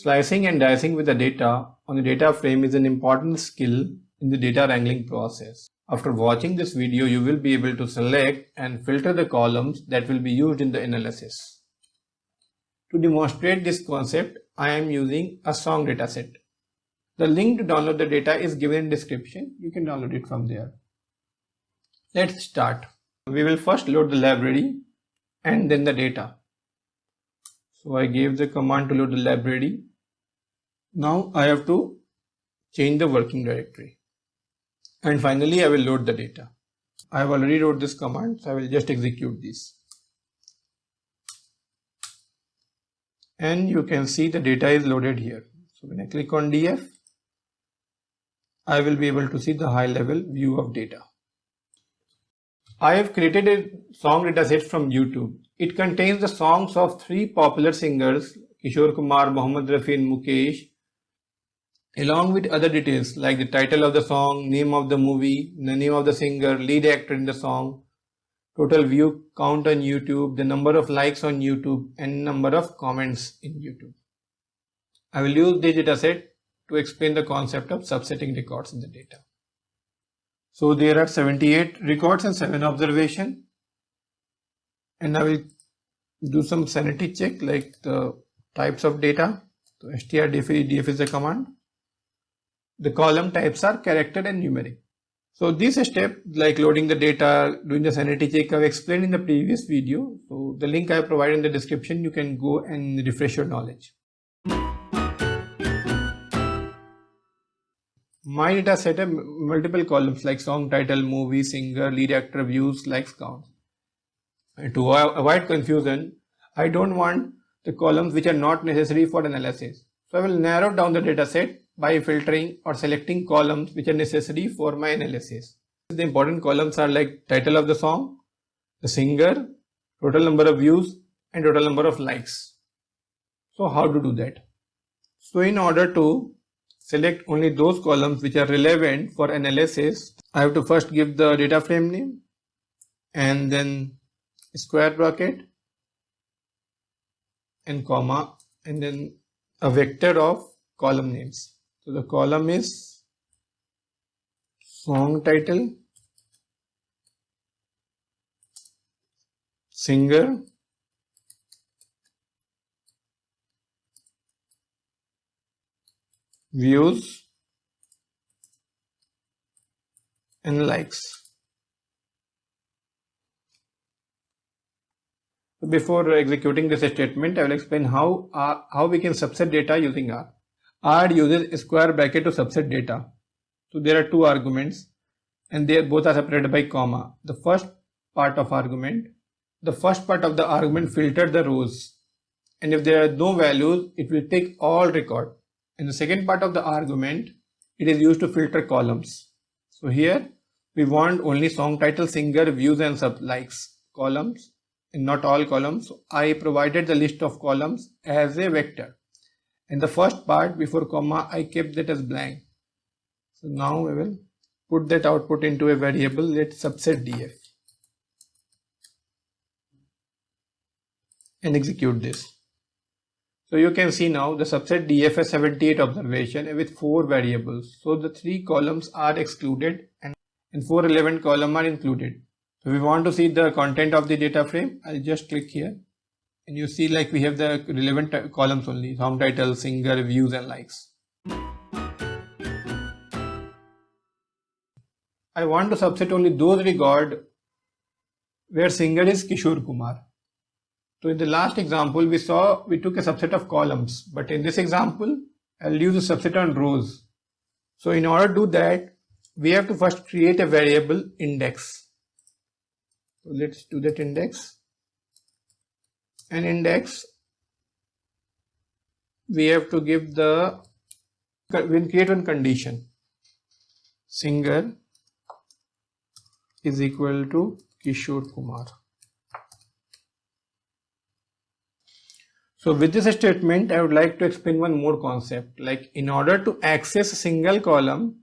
Slicing and dicing with the data on the data frame is an important skill in the data wrangling process. After watching this video, you will be able to select and filter the columns that will be used in the analysis. To demonstrate this concept, I am using a song dataset. The link to download the data is given in description. You can download it from there. Let's start. We will first load the library and then the data. So I gave the command to load the library. Now I have to change the working directory. And finally I will load the data. I have already wrote this command, so I will just execute this. And you can see the data is loaded here. So when I click on DF, I will be able to see the high level view of data. I have created a song dataset from YouTube. It contains the songs of 3 popular singers, Kishore Kumar, Mohammed Rafi and Mukesh, along with other details like the title of the song, name of the movie, the name of the singer, lead actor in the song, total view count on YouTube, the number of likes on YouTube, and number of comments in YouTube. I will use this dataset to explain the concept of subsetting records in the data. So there are 78 records and 7 observations. And I will do some sanity check like the types of data. So strdf is the command. The column types are character and numeric. So this step like loading the data, doing the sanity check, I have explained in the previous video. So the link I have provided in the description, you can go and refresh your knowledge. My data set have multiple columns like song title, movie, singer, lead actor, views, likes, count. And to avoid confusion, I don't want the columns which are not necessary for analysis. So I will narrow down the data set by filtering or selecting columns which are necessary for my analysis. The important columns are like title of the song, the singer, total number of views, and total number of likes. So how to do that? So in order to select only those columns which are relevant for analysis, I have to first give the data frame name and then square bracket and comma and then a vector of column names. So the column is song title, singer, views, and likes. Before executing this statement, I will explain how we can subset data using R. R uses square bracket to subset data. So there are 2 arguments and they both are separated by comma. The first part of the argument filters the rows, and if there are no values, it will take all record. And the second part of the argument, it is used to filter columns. So here we want only song title, singer, views, and sub likes columns, and not all columns. So I provided the list of columns as a vector. And the first part before comma, I kept that as blank. So now I will put that output into a variable. Let's subset df and execute this. So you can see now the subset df has 78 observations with 4 variables. So the 3 columns are excluded and 4 relevant columns are included. So we want to see the content of the data frame. I'll just click here and you see like we have the relevant columns only, song title, singer, views, and likes. I want to subset only those records where singer is Kishore Kumar. So in the last example we took a subset of columns, but in this example I'll use a subset on rows. So in order to do that, we have to first create a variable index. So let's do that index. And index, we have to give we'll create one condition. Singer is equal to Kishore Kumar. So with this statement, I would like to explain one more concept. Like in order to access a single column,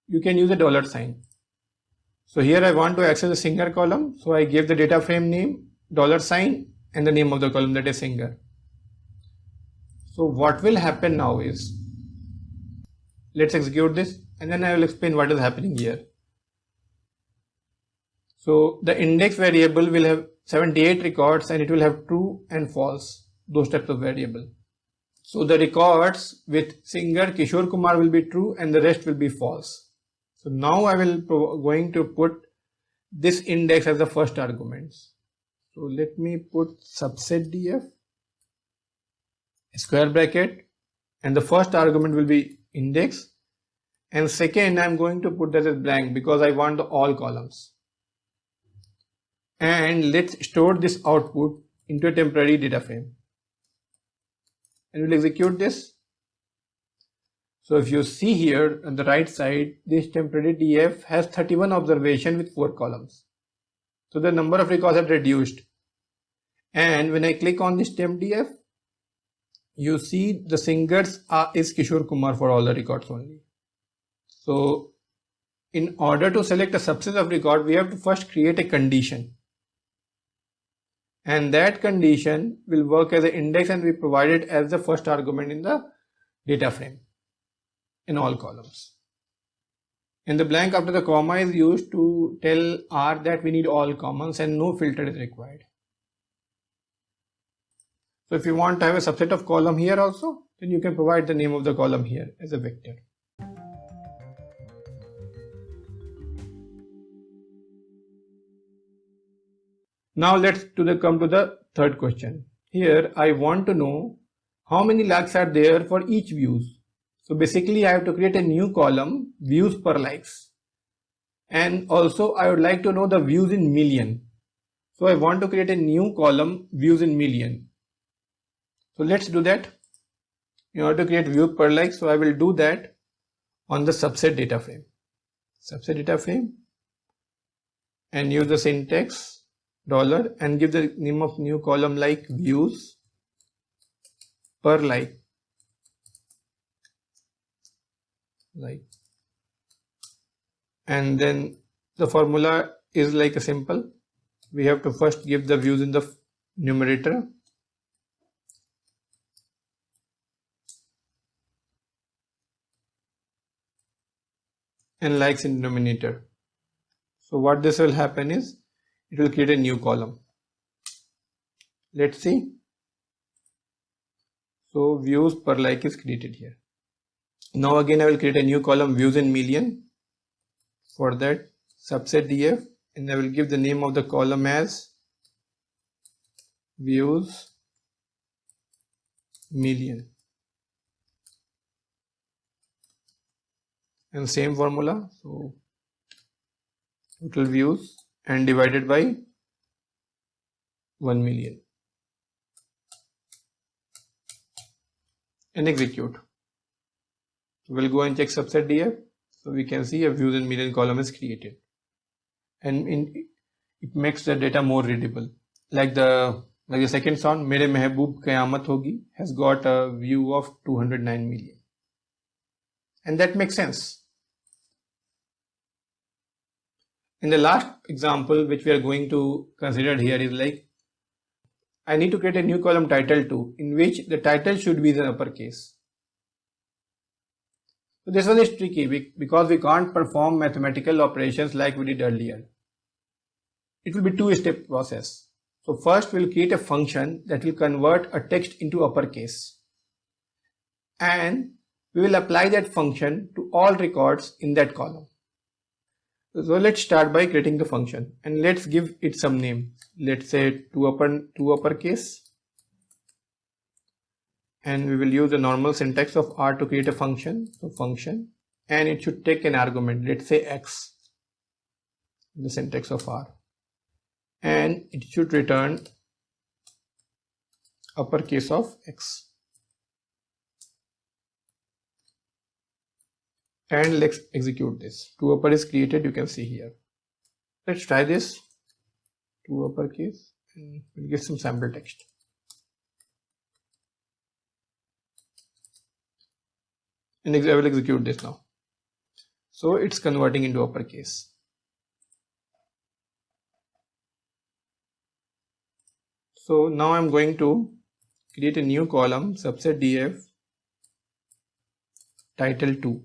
you can use a $sign. So here I want to access a singer column. So I give the data frame name, $sign, and the name of the column, that is singer. So what will happen now is, let's execute this and then I will explain what is happening here. So the index variable will have 78 records and it will have true and false, those types of variable. So the records with singer Kishore Kumar will be true and the rest will be false. So now I will going to put this index as the first arguments. So let me put subset df, square bracket, and the first argument will be index, and second I'm going to put that as blank because I want the all columns. And let's store this output into a temporary data frame. And we'll execute this. So if you see here on the right side, this temporary df has 31 observation with 4 columns. So the number of records have reduced. And when I click on this temp df, you see the singers is Kishore Kumar for all the records only. So in order to select a subset of record, we have to first create a condition. And that condition will work as an index and we provide it as the first argument in the data frame in all columns. And the blank after the comma is used to tell R that we need all columns and no filter is required. So if you want to have a subset of column here also, then you can provide the name of the column here as a vector. Now let's come to the third question. Here I want to know how many likes are there for each views. So basically I have to create a new column, views per likes. And also I would like to know the views in million. So I want to create a new column, views in million. So let's do that. In order to create view per like, so I will do that on the subset data frame. Subset data frame and use the syntax $ and give the name of new column like views per like. And then the formula is like a simple. We have to first give the views in the numerator. And likes in denominator. So what this will happen is, it will create a new column. Let's see. So views per like is created here. Now again I will create a new column, views in million. For that, subset df, and I will give the name of the column as views million. And same formula, so total views and divided by 1 million. And execute. So we'll go and check subset df. So we can see a views in million column is created. And it makes the data more readable. Like the second sound, Mere Mehboob Qayamat Hogi, has got a view of 209 million. And that makes sense. In the last example, which we are going to consider here, is like, I need to create a new column title 2, in which the title should be the uppercase. So this one is tricky because we can't perform mathematical operations like we did earlier. It will be two-step process. So first we'll create a function that will convert a text into uppercase. And we will apply that function to all records in that column. So let's start by creating the function and let's give it some name. Let's say to uppercase, and we will use the normal syntax of R to create a function. So function, and it should take an argument. Let's say X, the syntax of R, and it should return uppercase of X. And let's execute this. To upper is created, you can see here. Let's try this. To uppercase, and we'll get some sample text. And I will execute this now. So it's converting into uppercase. So now I'm going to create a new column, subset df, title 2.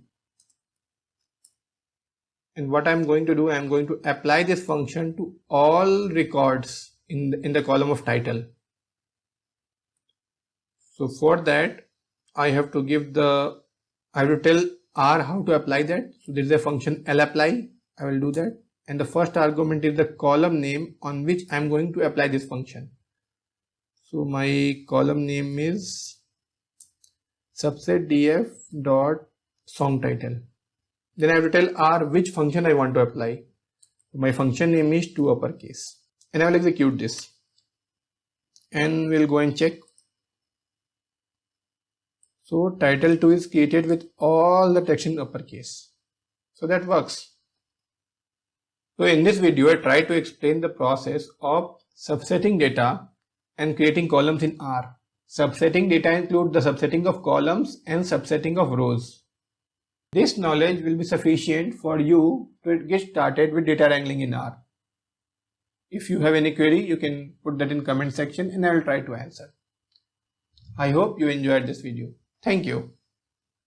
And what I'm going to do, I'm going to apply this function to all records in the column of title. So for that, I have to tell R how to apply that. So there is a function lapply. I will do that. And the first argument is the column name on which I'm going to apply this function. So my column name is subset df dot song title. Then I have to tell R which function I want to apply. My function name is to uppercase. And I will execute this. And we'll go and check. So title 2 is created with all the text in uppercase. So that works. So in this video, I try to explain the process of subsetting data and creating columns in R. Subsetting data includes the subsetting of columns and subsetting of rows. This knowledge will be sufficient for you to get started with data wrangling in R. If you have any query, you can put that in comment section and I will try to answer. I hope you enjoyed this video. Thank you.